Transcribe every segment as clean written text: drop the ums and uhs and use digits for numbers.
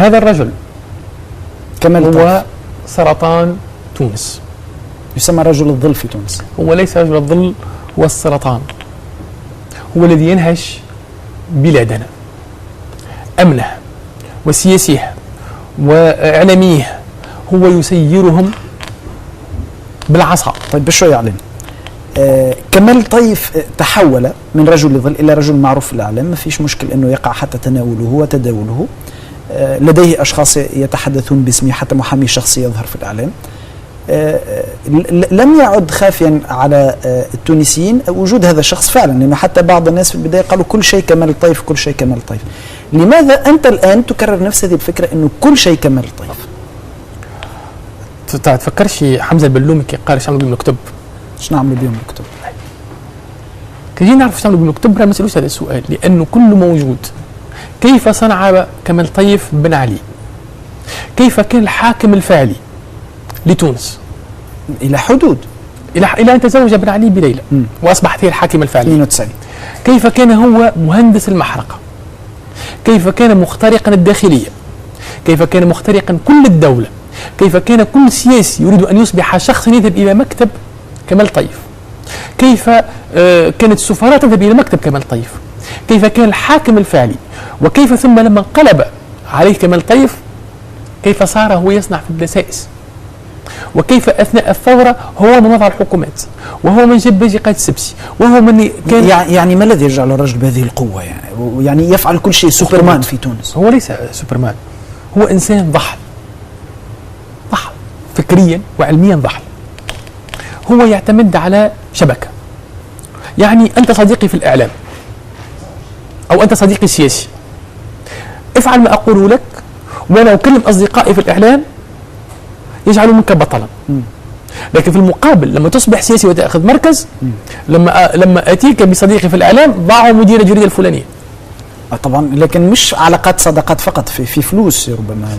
هذا الرجل كمال هو طيف سرطان تونس. يسمى رجل الظل في تونس. هو ليس رجل الظل، هو السرطان، هو الذي ينهش بلادنا، أمنه وسياسيه وإعلاميه، هو يسيرهم بالعصا. طيب بشوي يعلن كمال طيف تحول من رجل الظل إلى رجل معروف في الإعلام، ما فيش مشكل أنه يقع حتى تناوله وتداوله، لديه أشخاص يتحدثون باسمه، حتى محامي شخصي يظهر في الإعلام. لم يعد خافيا على التونسيين وجود هذا الشخص فعلا، لأنه حتى بعض الناس في البداية قالوا كل شيء كمال طيف، كل شيء كمال طيف. لماذا أنت الآن تكرر نفس هذه الفكرة أنه كل شيء كمال طيف؟ تفكرش حمزة البلومي كي قال ايش عملوا بهم الكتب؟ ايش نعملوا بهم الكتب؟ كي جينا نعرف ايش عملوا بهم الكتب ما نسالوش هذا السؤال، لأنه كله موجود. كيف صنع كمال طيف بن علي؟ كيف كان الحاكم الفعلي لتونس؟ إلى حدود، إلى أن تزوج بن علي بليلى وأصبحت هي الحاكم الفعلي 92. كيف كان هو مهندس المحرقة؟ كيف كان مخترقا الداخلية؟ كيف كان مخترقا كل الدولة؟ كيف كان كل سياسي يريد أن يصبح شخصا يذهب إلى مكتب كمال طيف؟ كيف كانت السفارة تذهب إلى مكتب كمال طيف؟ كيف كان الحاكم الفعلي؟ وكيف ثم لما انقلب عليه كمال طيف كيف صار هو يصنع في الدسائس؟ وكيف أثناء الثورة هو من وضع الحكومات، وهو من جاب باجي قائد السبسي، وهو من كان يعني ما الذي يجعل الرجل بهذه القوة؟ يعني يفعل كل شيء سوبرمان في تونس. هو ليس سوبرمان، هو إنسان ضحل فكريا وعلميا ضحل. هو يعتمد على شبكة، يعني أنت صديقي في الإعلام أو أنت صديقي السياسي، افعل ما أقوله لك، وأنا أكلم أصدقائي في الإعلام يجعلوا منك بطلا. لكن في المقابل لما تصبح سياسي وتأخذ مركز، لما أتيك بصديقي في الإعلام ضعوا مدير الجريدة الفلانية. طبعا، لكن مش علاقات صداقات فقط، في فلوس ربما.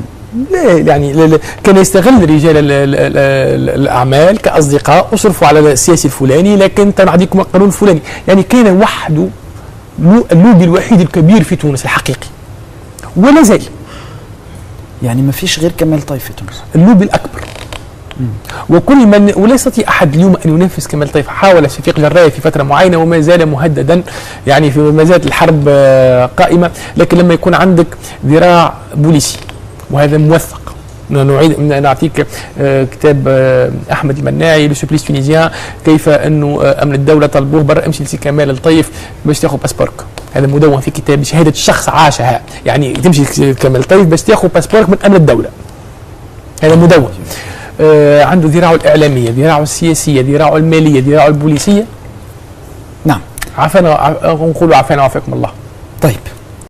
لا يعني كان يستغل رجال الأعمال كأصدقاء وصرفوا على السياسي الفلاني، لكن تنعطيكم القانون الفلاني. يعني كان وحده اللوبي الوحيد الكبير في تونس الحقيقي، ولا زال. يعني ما فيش غير كمال طيف في تونس، اللوبي الأكبر. وكل من ولا يستطيع أحد اليوم أن ينافس كمال طيف. حاول شفيق جراية في فترة معينة وما زال مهددا، يعني ما زالت الحرب قائمة. لكن لما يكون عندك ذراع بوليسي وهذا موثق، نعطيك كتاب أحمد المناعي لو سوبليس تونيزيان، كيف أنه أمن الدولة طلبوه برا امشي لسي كمال الطيف باش تاخذ باسبورك. هذا مدون في كتاب بشهادة شخص عاشها، يعني تمشي كمال الطيف باش تاخذ باسبورك من أمن الدولة. هذا مدون. عنده ذراعه الإعلامية، ذراعه السياسية، ذراعه المالية، ذراعه البوليسية. نعم. عافانا، نقولوا عافانا وعافاكم الله. طيب.